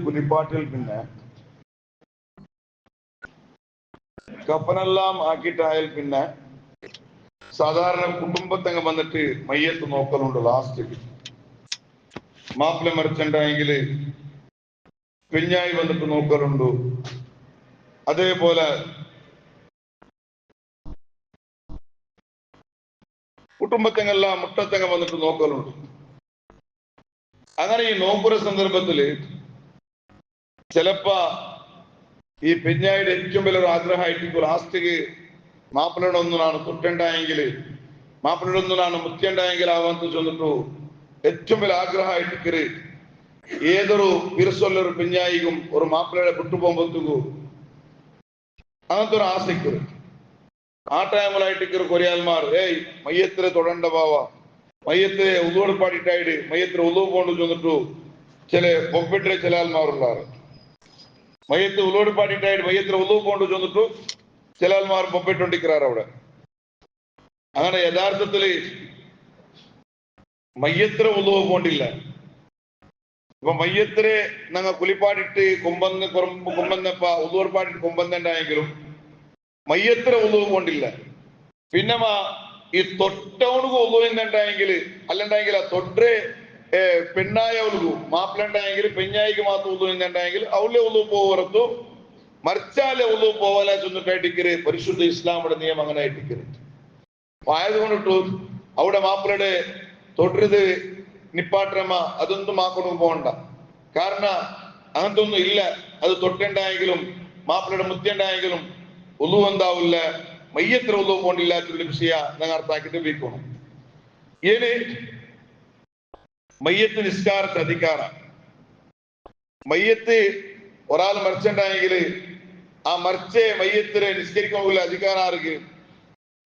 കുലിപ്പാട്ടിൽ പിന്നെ കപ്പനെല്ലാം ആക്കിയിട്ടായാൽ പിന്നെ സാധാരണ കുടുംബത്തങ്ങ് വന്നിട്ട് മയ്യത്ത് നോക്കലുണ്ട്. ലാസ്റ്റ് മാപ്പിള മരിച്ചിട്ടുണ്ടെങ്കിൽ പിഞ്ഞായി വന്നിട്ട് നോക്കലുണ്ട്. അതേപോലെ കുടുംബത്തെങ്ങെല്ലാം മുട്ടത്തെങ്ങ വന്നിട്ട് നോക്കലുണ്ട്. അങ്ങനെ ഈ നോമ്പുര സന്ദർഭത്തില് ചിലപ്പോ ഈ പിഞ്ഞായുടെ ഏറ്റവും വലിയൊരു ആഗ്രഹമായിട്ട് ലാസ്റ്റിക്ക് മാപ്പിളയോടൊന്നാണ് തൊട്ടുണ്ടായെങ്കിൽ, മാപ്പിളയോടൊന്നാണ് മുത്തിയുണ്ടായെങ്കിൽ ആവാൻ ചെന്നിട്ടു ഏറ്റവും വലിയ ആഗ്രഹമായിട്ട് ഏതൊരു വിരസൊല്ലൊരു പിഞ്ഞായിക്കും ഒരു മാപ്പിളയുടെ വിട്ടുപോകുമ്പോഴത്തേക്കു അങ്ങനത്തെ ഒരു ആശയ്ക്ക് ആ ടൈമിലായിട്ട് കൊറിയാൽമാർ മയ്യത്തിനെ തൊടണ്ട പാവ, മയ്യത്തെ ഉദോട് പാടിട്ടായിട്ട് മയ്യത്തിന് ഉദവ് കൊണ്ട് ചെന്നിട്ടു ചില പൊപ്പിട്ടിലെ ചില ആൽമാറുള്ളാറ്. മയ്യത്ത് ഉദോട് പാടിട്ടായിട്ട് മയ്യത്തിന് ഉദവ് കൊണ്ട് ചെന്നിട്ടു ചില ആൽമാർ പൊപ്പിട്ടോണ്ടിരിക്കാറ് അവിടെ. അങ്ങനെ യഥാർത്ഥത്തില് മയ്യത്തിന് ഉദവ് പോണ്ടില്ല. ഇപ്പൊ മയ്യത്തിനെ ഞങ്ങൾ കുലിപ്പാടിട്ട് കുമ്പന്നപ്പ ഉദൂർ പാടിട്ട് കുമ്പന്നുണ്ടായെങ്കിലും മയ്യത്തിന് ഉദവ് പോണ്ടില്ല. പിന്നെ ഈ തൊട്ടവണക്ക് ഉദവുന്നുണ്ടായെങ്കിൽ അല്ലണ്ടായെങ്കിൽ ആ തൊട്ടേ പെണ്ണായവൾക്ക് മാപ്പിളുണ്ടായെങ്കിൽ പെഞ്ഞായിക്ക് മാത്രം ഉദവുന്നുണ്ടായെങ്കിൽ അവളെ ഉദവ് പോകത്തു, മറിച്ചാലെ ഉദവ് പോവാല ചെന്നിട്ടായിട്ടിക്കര് പരിശുദ്ധ ഇസ്ലാമിയുടെ നിയമം അങ്ങനെ ആയിട്ടിക്കര്. ആയതുകൊണ്ടിട്ടു അവിടെ മാപ്പിളയുടെ തൊട്ടത് നിപ്പാട്ടരമ്മ അതൊന്നും മാക്കൊണ്ടു പോകണ്ട. കാരണം അങ്ങനത്തെ ഒന്നും ഇല്ല. അത് തൊട്ടുണ്ടായെങ്കിലും മാപ്പിളയുടെ മുത്തിയുണ്ടായെങ്കിലും ഉദവ് എന്താവില്ല, മയ്യത്തിന് ഉദവ് പോണ്ടില്ലാത്തൊരു വിഷയ ഞങ്ങൾ അർത്ഥാക്കിട്ട് വീക്കണം. ഇനി മയ്യത്ത് നിസ്കാരത്തെ അധികാര, മയ്യത്ത് ഒരാൾ മരിച്ചുണ്ടായെങ്കിൽ ആ മരിച്ച മയ്യത്തിനെ നിസ്കരിക്കുമ്പോൾ അധികാരം ആർക്ക്?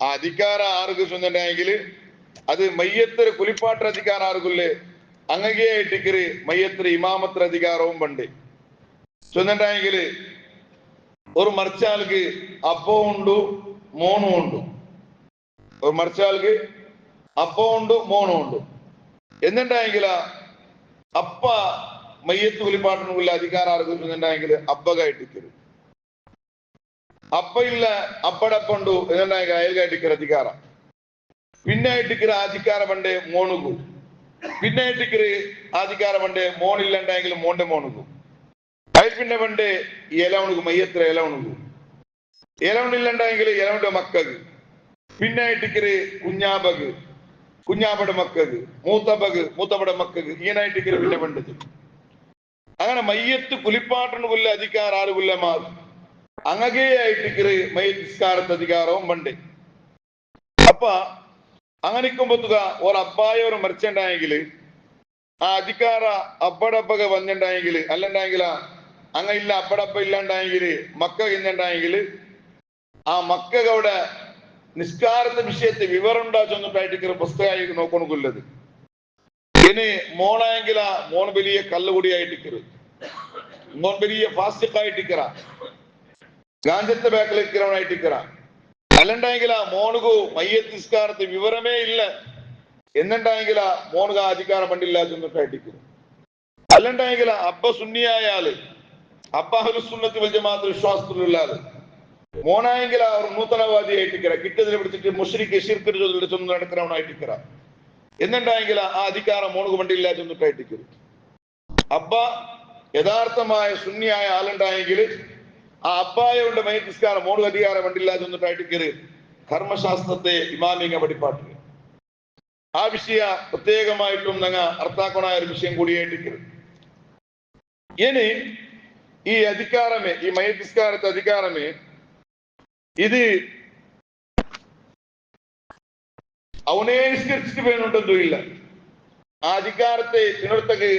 ആ അധികാരം ആർക്ക് ചെന്നിട്ടുണ്ടെങ്കിൽ അത് മയ്യത്തിന് കുലിപ്പാട്ട അധികാരം ആർക്കുല്ലേ അങ്ങകയായിട്ടിക്കര് മയ്യത്തിന് ഇമാമത്തിന് അധികാരവും പണ്ട് ചെന്നിട്ടുണ്ടെങ്കിൽ ഒരു മറിച്ചാൾക്ക് അപ്പവും ഉണ്ട് മോണും ഉണ്ട്. ഒരു മറിച്ചാൾക്ക് അപ്പവും ഉണ്ട് മോണും ഉണ്ട് എന്നുണ്ടായെങ്കിൽ അപ്പ മയ്യത്ത് കുലിപ്പാട്ടിനുള്ള അധികാരം ആർക്കും ചെന്നിട്ടുണ്ടെങ്കിൽ അപ്പകായിട്ടിക്കര്. അപ്പ ഇല്ല അപ്പടപ്പുണ്ടു എന്നുണ്ടെങ്കിൽ അയൽകായിട്ടിക്കര് അധികാരം. പിന്നെ ഇട്ടിക്കര് അധികാര പണ്ടേ മോണുകു, പിന്നെ ഇട്ടിക്കര് അധികാര പണ്ടേ മോണില്ലണ്ടെങ്കിൽ മോന്റെ മോണുകു, അതിൽ പിന്നെ പണ്ടേ ഇലവണുകു മയ്യത്ര ഇലവണുകു, ഇലവണില്ലണ്ടെങ്കിൽ ഇലവന്റെ മക്കക്ക്, പിന്നെ ഇട്ടിക്കര് കുഞ്ഞാബക് കുഞ്ഞാബയുടെ മക്കക്ക്, മൂത്തബക് മൂത്തബയുടെ മക്കക്ക്, ഈനായിട്ടിക്കര് പിന്നെ പണ്ടത്. അങ്ങനെ മയ്യത്ത് കുലിപ്പാട്ടിന് പുല്ല അധികാരം ആര് പുല്ലമാർ അങ്ങകയായിട്ടിക്കര് മയ്യത്ത് നിസ്കാരത്തെ അധികാരവും പണ്ടേ. അപ്പ അങ്ങനെ ഇക്കുമ്പോത്തുക ഒരു അബ്ബായ ഒരു മരിച്ചുണ്ടായെങ്കിൽ ആ അധികാര അബ്ബടബ്ബക വന്നിട്ടുണ്ടായെങ്കിൽ അല്ലണ്ടായെങ്കിൽ അങ്ങ ഇല്ല അബ്ബടബ്ബ ഇല്ലാണ്ടായെങ്കിൽ മക്ക ഇന്നുണ്ടായെങ്കിൽ ആ മക്കൾക്ക് അവിടെ നിസ്കാരത്തെ വിഷയത്തെ വിവരം ഉണ്ടാ ചെന്നിട്ടായിട്ട് പുസ്തകമായി നോക്കണക്കുള്ളത്. ഇനി മോണായെങ്കിൽ മോൺ വലിയ കല്ലുകൂടിയായിട്ടിക്കരു, മോൻ വലിയ ഫാസ്റ്റിക്കായിട്ടിക്കറ, ഗാഞ്ചത്തെ ബാക്കിലിരിക്കണവനായിട്ടിക്കറ, അല്ലണ്ടായെങ്കിൽ മോണുകു മയ്യത്ത് നിസ്കാരത്തെ വിവരമേ ഇല്ല എന്നുണ്ടായെങ്കിൽ മോണുക അധികാരം പണ്ടില്ല ചെന്നിട്ടായിട്ടിക്കരു. അല്ലണ്ടായെങ്കിൽ അബ്ബ സുന്നിയായാല് അബ്ബ അഹ്ലുസുന്നത്തി വൽ ജമാഅത്ത് വിശ്വാസത്തിലുള്ള ആള്, മോണായെങ്കിൽ അവർ നൂതനവാദിയായിട്ടിക്കറ, കിട്ടതിനെ പിടിച്ചിട്ട് മുശ്രിക്ക് ശിർക്ക് ചെന്ന് നടക്കുന്നവനായിട്ടിക്കറ എന്നുണ്ടായെങ്കിൽ ആ അധികാരം മോണുക്ക് പണ്ടില്ല ചെന്നിട്ടായിട്ടിക്കരു. അബ്ബ യഥാർത്ഥമായ സുന്നിയായ ആളുണ്ടായെങ്കിൽ ആ അബ്ബായയുടെ മയ്യത്ത് നിസ്കാരം മോണുക്ക് അധികാരം പണ്ടില്ല ചെന്നിട്ടായിട്ടിക്കര് കർമ്മശാസ്ത്രത്തെ ഇമാമിക പഠിപ്പാട്ട്. ആ വിഷയ പ്രത്യേകമായിട്ടും ഞങ്ങൾ അർത്ഥാക്കണായ ഒരു വിഷയം കൂടിയായിട്ടിക്കരുത്. ഇനി ഈ അധികാരമേ ഈ മയ്യത്ത് നിസ്കാരത്തെ അധികാരമേ ഇത് അവനെ നിസ്കരിച്ചിട്ട് വേണുണ്ടെന്നും ഇല്ല. ആ അധികാരത്തെ ഇതിനടുത്തേക്ക്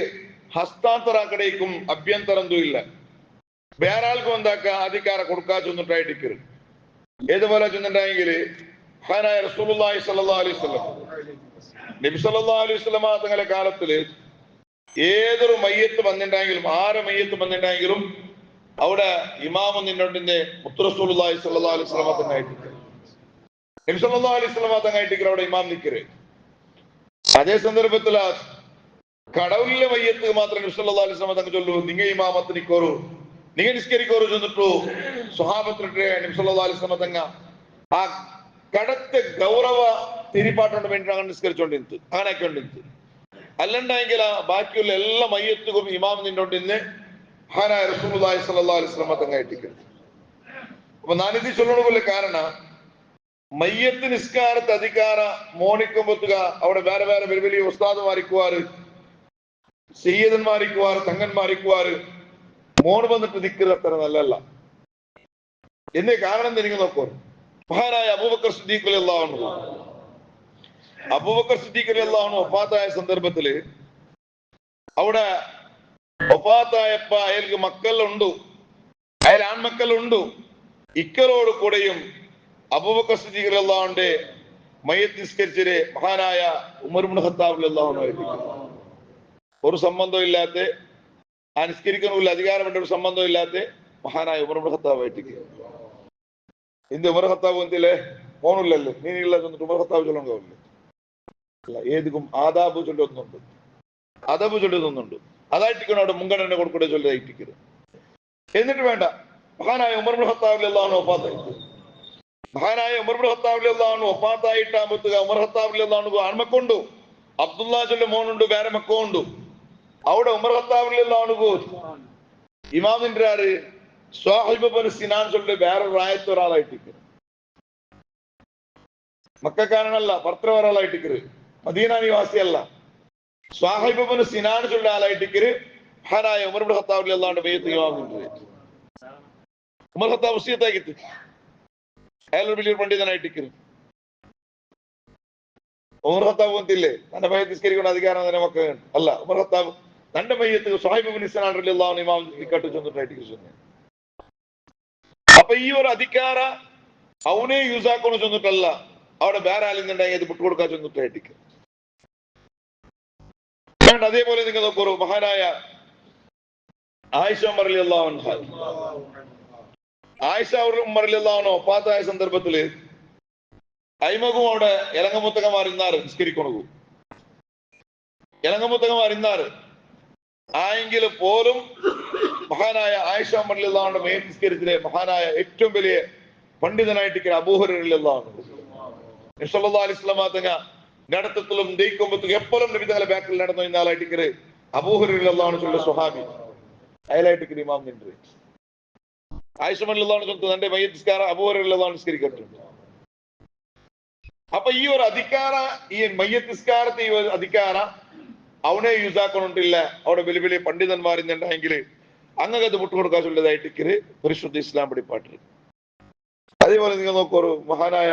ഹസ്താന്തരാക്കടേക്കും അഭ്യന്തരന്തും ഇല്ല. വേറെ ആൾക്കും എന്താക്ക അധികാരം കൊടുക്കാ ചെന്നിട്ടായിട്ടിക്കരുത്. ഏതുപോലെ ചെന്നിട്ടുണ്ടെങ്കിൽ റസൂലുള്ളാഹി സ്വല്ലല്ലാഹു അലൈഹി വസല്ലം നബി സല്ലല്ലാഹു അലൈഹി വസല്ലം തങ്ങളുടെ കാലത്തില് ഏതൊരു മയ്യത്ത് വന്നിട്ടുണ്ടെങ്കിലും ആരെ മയ്യത്ത് വന്നിട്ടുണ്ടെങ്കിലും അവിടെ ഇമാമു നിന്നോട്ടിന്റെ മുത്ത് റസൂലുള്ളാഹി സ്വല്ലല്ലാഹു അലൈഹി വസല്ലം തങ്ങായിട്ട് നബി സല്ലല്ലാഹു അലൈഹി വസല്ലം തങ്ങായിട്ട് അവിടെ ഇമാം നിക്കര്. അതേ സന്ദർഭത്തിൽ കടവുള്ള മയ്യത്ത് മാത്രം നബി സല്ലല്ലാഹു അലൈഹി വസല്ലം തങ്ങൾ ചൊല്ലു നിങ്ങ ഇമാമത്തിന് കോരു നിങ്ങ നിസ്കരിക്കോರು ചൊന്നിട്ടു സ്വഹാബത്തിന്റെ നബി സല്ലല്ലാഹു അലൈഹി വസല്ലം തങ്ങൾ ആ കടത്തെ ഗൗരവ തിരിപ്പാട്ടോണ്ട് വേണ്ടി അങ്ങനെ നിസ്കരിച്ചോണ്ടിരുന്നത് അങ്ങനെ ആക്കിക്കൊണ്ടിരുന്നത് അല്ലണ്ടെങ്കിൽ ബാക്കിയുള്ള എല്ലാ മയ്യത്തും ഇമാം നിന്നോണ്ടിന്ന് മഹാനായ റസൂലുള്ളാഹി സ്വല്ലല്ലാഹു അലൈഹി വസല്ലം തങ്ങൾ ഇട്ടിരിക്കുന്നത്. അപ്പൊ ഞാനിത് ചൊല്ലണ കാരണ മയ്യത്ത് നിസ്കാരത്തെ അധികാര മോണിക്കുമ്പത്തുക അവിടെ വേറെ വേറെ വലിയ വലിയ ഉസ്താദുമാരിക്കുവാറ് സയ്യിദന്മാരിക്കുവാറ് തങ്ങന്മാരിക്കുവാറ് മോണ് വന്നിട്ട് നിൽക്കുന്നത് അത്ര നല്ലല്ല. എന്നേ കാരണം നിങ്ങൾ നോക്കൂ, മഹാനായ അബൂബക്കർ സിദ്ദീഖ് റളിയല്ലാഹു അൻഹു വഫാത്തായ സന്ദർഭത്തില് അവിടെ വഫാത്തായപ്പ അയാൾക്ക് മക്കളുണ്ട്, അയാൾ ആൺമക്കളുണ്ട്. ഇക്കലോട് കൂടെയും അബൂബക്കർ സിദ്ദീഖ് റളിയല്ലാഹു അൻഹുവിന്റെ മയ്യത്ത് നിസ്കരിച്ചത് മഹാനായ ഉമർ ഇബ്നു ഖത്താബ് റളിയല്ലാഹു അൻഹു ഒരു സംബന്ധവും ഇല്ലാത്ത ആ നിസ്കരിക്കാനുള്ള അധികാരപ്പെട്ട ഒരു സംബന്ധവും ഇല്ലാത്ത മഹാനായ ഉമർ ഇബ്നു ഖത്താബ് ആയിട്ടിരിക്കുക. ഇന്ത് ഉമർ ഖത്താബ് എന്തില്ലേ മോണില്ലല്ലോ നീനുള്ള ഉമർ ഖത്താബ് ചൊല്ലുന്നില്ല. ഏതിക്കും ആദാബ് ചൊല്ലുന്നുണ്ട്, അദബ് ചൊല്ലുന്നുണ്ട്. അതായിട്ടിരിക്കണം അവിടെ മുൻഗണന കൊടുക്കൂടെ ചൊല്ലായിട്ടിരിക്കരുത്. എന്നിട്ട് വേണ്ട മഹാനായ ഉമർ ഇബ്നു ഖത്താബ് റളിയല്ലാഹു അൻഹു വഫാത്തായി. മഹാനായ ഉമർ ഇബ്നു ഖത്താബ് റളിയല്ലാഹു അൻഹു വഫാത്തായിട്ടാകുമ്പോഴത്തേക്ക് ഉമർ ഖത്താബ് റളിയല്ലാഹു അൻഹു ആൺമക്കളുണ്ട്, അബ്ദുല്ലാ ചൊല്ല മോനുണ്ട്, വേറെ മക്കളുണ്ട്. അവിടെ ഉമർ ഖത്താബ് റളിയല്ലാഹു അൻഹു ഇമാമിന്റെ ആര് സ്വാഹിബ് ഇബ്നു സിനാൻ ചൊല്ല വേറെ റായത്ത് ഒരാളായിട്ടിരിക്കുന്നു. മക്കാരനല്ല, ഭർത്തൃ ഒരാളായിട്ടിരിക്കരുത്, മദീന നിവാസിയല്ല. സ്വാഹിബ് ഇബ്നു സിനാൻ ചൊല്ല ആളായിട്ടിരിക്കര് മഹാനായ ഉമർ ഇബ്നു ഖത്താബ് റളിയല്ലാഹു അൻഹു ബൈഅത്ത് ഇമാമിന്റെ ഉമർ ഖത്താബ് വസിയത്താക്കിയിട്ട് അയാൾ വലിയൊരു പണ്ഡിതനായിട്ടിരിക്കുന്നു. ഉമർ ഖത്താബ് വന്നില്ലേ തന്റെ മയ്യത്ത് നിസ്കരിക്കുന്ന അധികാരം തന്നെ മക്കൾ അല്ല. ഉമർ ഖത്താബ് തന്റെ മയ്യത്ത് സ്വഹൈബ് ഇബ്നു സിനാൻ റളിയല്ലാഹു അൻഹു ഇമാം നിക്കട്ട് ചെന്നിട്ടായിട്ടിരിക്കുന്നു. അപ്പൊ ഈ ഒരു അധികാര അവനെ യൂസ് ആക്കണം ചെന്നിട്ടല്ല, അവിടെ വേറെ ആളിന്നുണ്ടെങ്കിൽ ഇത് വിട്ടുകൊടുക്കാൻ ചെന്നിട്ടായിട്ടിരിക്കും. അതേപോലെ നിങ്ങൾ നോക്കൂ, മഹാനായ ആയിഷ ഉമർ റളിയല്ലാഹു അൻഹ വഫാത്തായ സന്ദർഭത്തില് അയിമകും അവിടെ ഇലങ്ങമുത്തകമാരിന്നാറ് നിസ്കരിക്കണു. ഇലങ്ങമുത്തകമാരിന്നാറ് ആയെങ്കിൽ പോലും മഹാനായ ആയിഷ ഉമർ റളിയല്ലാഹു അൻഹ മയ്യിത്ത് നിസ്കരിച്ചിലെ മഹാനായ ഏറ്റവും വലിയ പണ്ഡിതനായിട്ട് അബൂ ഹുറൈറ റളിയല്ലാഹു അൻഹു നബി സല്ലല്ലാഹു അലൈഹി വസല്ലം തങ്ങൾ നടത്തത്തിലും ദൈക്കുമ്പത്തും എപ്പോഴും നബി തങ്ങളുടെ ബാക്കിൽ നടന്നു ഇന്നാളായിട്ട് അബൂ ഹുറൈറ റളിയല്ലാഹു അൻഹു ചൊല്ലുന്ന സ്വഹാബി അയാളായിട്ട് ഇമാം നിன்று ആയിഷ റളിയല്ലാഹു അൻഹ തന്റെ മയ്യിത്ത് നിസ്കാരം അബൂ ഹുറൈറ റളിയല്ലാഹു അൻഹു നിസ്കരിക്കട്ടുണ്ട്. അപ്പൊ ഈ ഒരു അധികാര ഈ മയ്യത്ത് നിസ്കാരത്തെ ഈ ഒരു അധികാര അവനെ യൂസ് ആക്കണോണ്ടില്ല. അവിടെ വലിയ വലിയ പണ്ഡിതന്മാരുന്നുണ്ടെങ്കിൽ അങ്ങനെ അത് വിട്ടുകൊടുക്കാൻ ചൊല്ലതായിട്ട് പരിശുദ്ധ ഇസ്ലാം പഠിപ്പാട്ട്. അതേപോലെ നിങ്ങൾ നോക്കൂ, മഹാനായ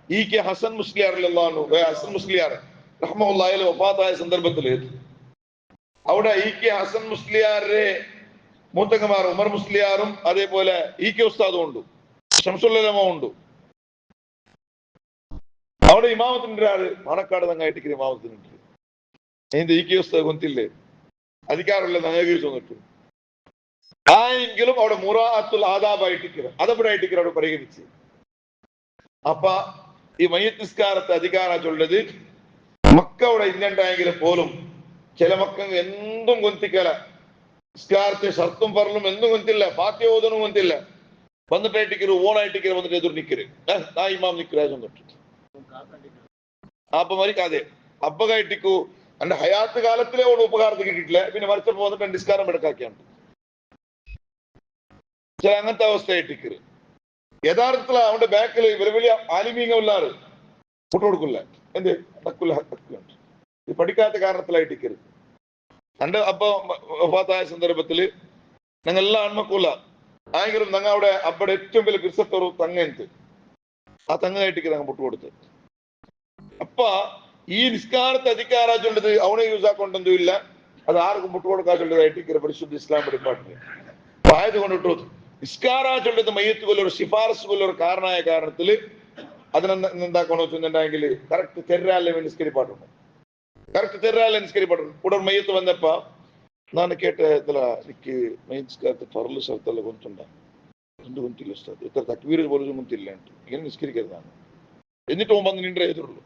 ഇ കെ ഹസൻ മുസ്ലിയാർ ഹസൻ മുസ്ലിയാർ റഹ്മത്തുള്ളാഹി അലൈഹി വഫാത്തായ സന്ദർഭത്തില് അവിടെ ഇ കെ ഹസൻ മുസ്ലിയാരെ മൂത്തങ്ങമാർ ഉമർ മുസ്ലിയാറും അതേപോലെ ഇ കെ ഉസ്താദും ഉണ്ട്, ശംസുൽ ഉലമ ഉണ്ട്. അവിടെ ഇമാമത്തിന്റെ ആള് പാണക്കാട് തങ്ങായിട്ട് ഇമാമത്തിനുണ്ട്. അതിന്റെ ഇ കെ ഉസ്താദ് കൊന്നില്ലേ അധികാരമുള്ള നഗരി ചെന്നിട്ടു ആയെങ്കിലും അവിടെ മുറാഅത്തുൽ ആദാബായിട്ട് അതവിടെ അവിടെ പരിഗണിച്ച്. അപ്പ ഈ മയ്യിത്ത് നിസ്കാരത്തെ അധികാര ചൊല്ലത് മക്ക അവിടെ ഇന്നുണ്ടായെങ്കിലും പോലും ചില മക്കൾ എന്തും കൊന്തിക്കല നിസ്കാരത്തെ ഷർത്തും പറലും എന്തും കൊന്തില്ല, ഫാത്തിഹ ഓതനും കൊന്തില്ല. വന്നിട്ടായിട്ടിക്കര് ഓണായിട്ടിക്കര് വന്നിട്ട് എതിർ നിക്കര് ആ ഇമാം നിക്കരാ ചെന്നിട്ട് അപ്പൊ മരിക്കാതെ അപ്പകായിട്ടിക്കൂ എന്റെ ഹയാത്ത് കാലത്തിലെ ഓട് ഉപകാരത്തിൽ കിട്ടിയിട്ടില്ല. പിന്നെ മരിച്ചപ്പോ വന്നിട്ട് നിസ്കാരം എടുക്കാക്കിയാണ് ചില അങ്ങനത്തെ അവസ്ഥയായിട്ടിക്കര്. യഥാർത്ഥത്തില് അവന്റെ ബാക്കില് വലിയ വലിയ ആലിമീങ്ങളുള്ളാറ് വിട്ടുകൊടുക്കില്ല. എന്ത് അടക്കുല്ല ഇത് പഠിക്കാത്ത കാരണത്തിലായിട്ടിക്കരുത്. എന്റെ അപ്പൊ വഫാത്തായ സന്ദർഭത്തില് ഞങ്ങൾ എല്ലാം ആൺമക്കൂല ആയെങ്കിലും ഞങ്ങൾ അവിടെ അപ്പടെ ഏറ്റവും വലിയ ക്രിസ്തത്തൊരു തങ്ങുണ്ട്. ആ തങ്ങായിട്ടിക്ക് ഞങ്ങൾ വിട്ടുകൊടുത്ത്. അപ്പ ഈ നിസ്കാരത്തെ അധികാര ചൊല്ലത് അവനെ യൂസ് ആക്കൊണ്ടൊന്നും ഇല്ല, അത് ആർക്കും വിട്ടുകൊടുക്കാൻ ചൊല്ലതായിട്ട് പരിശുദ്ധ ഇസ്ലാം പഠിപ്പാട്ടിന് ആയത് കൊണ്ടിട്ടു നിസ്കാര ചൊല്ലത് മയ്യത്ത് കൊല്ലൊരു ശിഫാറസ് കൊല്ലൊരു കാരണമായ കാരണത്തില് അതിനെന്താക്കണോ ചെന്നുണ്ടെങ്കിൽ കറക്റ്റ് തെരാലെ നിസ്കരിപ്പാട്ടുണ്ട്. കറക്റ്റ് തെരാലെ നിസ്കരിപ്പാട്ടുണ്ട്. ഉടൻ മയ്യത്ത് വന്നപ്പ ನಾನು ಕೇಟ ಇದಲ್ಲ ನಿಕ್ಕೆ ಮೈನ್ಸ್ಕಾರ್ತ ಪರ್ಲು ಸರ್ತೆಲ್ಲ ಗೊಂತುಂಡ ಎಂದು ಗೊಂತಿಲ್ಲ ಉಸ್ತಾದ್ ಇತರ ತಕ್ವೀರ್ ಬೋಲು ಗೊಂತಿಲ್ಲ ಅಂತ ಏನು ನಿಸ್ಕರಿಕರು ನಾನು എന്നിട്ട് ഓൻ വന്ന് നിന്റെ എതിരുള്ളൂ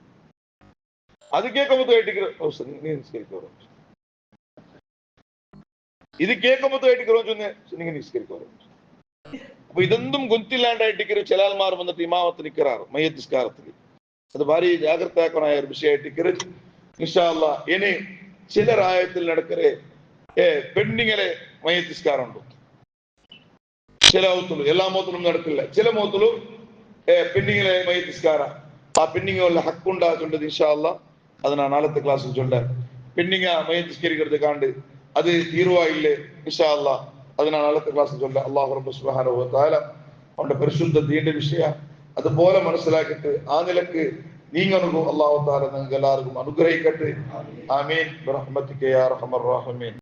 അത് കേൾക്കുമ്പോൾ കേട്ടിട്ട് നീ നിസ്കരിക്കോ ഇത് കേൾക്കുമ്പോഴത്തേക്ക് നിസ്കരിക്കും. അപ്പൊ ഇതൊന്നും ഗുന്തില്ലാണ്ടായിട്ട് ചില ആൾമാർ വന്നിട്ട് ഇമാമത്ത് നിക്കറാറ് മയ്യത്ത് നിസ്കാരത്തിൽ. അത് ഭാരി ജാഗ്രതാക്കണായ ഒരു വിഷയമായിട്ട് ഇൻഷാ അല്ലാഹ്. ഇനി ചില രായത്തിൽ നടക്കരെ പെണ്ണിങ്ങളെ മയ്യത്ത് നിസ്കാരം ഉണ്ട്. ചില മൗത്തുള്ളൂ, എല്ലാ മൗത്തിലും നടക്കില്ല. ചില മൗത്തിലും പെണ്ണിങ്ങളെ മയ്യത്ത് നിസ്കാരം. ആ പെണ്ണിങ്ങുള്ള ഹക്കുണ്ടാക്കുന്നുണ്ട്. ഇൻഷാ അല്ലാഹ് അത് ഞാൻ നാളത്തെ ക്ലാസ്സിൽ ചൊല്ല. പെണ്ണിങ്ങ മയ്യത്ത് നിസ്കരിക്കരുത് കാണ്ട് അത് തീരുവായില്ലേ ഇൻഷാ അല്ലാഹ് അത് ഞാൻ നാളത്തെ ക്ലാസ്സിൽ ചൊല്ല. അല്ലാഹു റബ്ബ് സുബ്ഹാനഹു വ തആല അവന്റെ പരിശുദ്ധ ദീനിന്റെ വിഷയം അതുപോലെ മനസ്സിലാക്കിയിട്ട് ആ നിലക്ക് നീങ്ങുന്നു. അല്ലാഹു തആല നിങ്ങൾക്ക് എല്ലാവർക്കും അനുഗ്രഹിക്കട്ടെ. ആമീൻ ബിറഹ്മതിക യാ അർഹമർ റഹീമീൻ.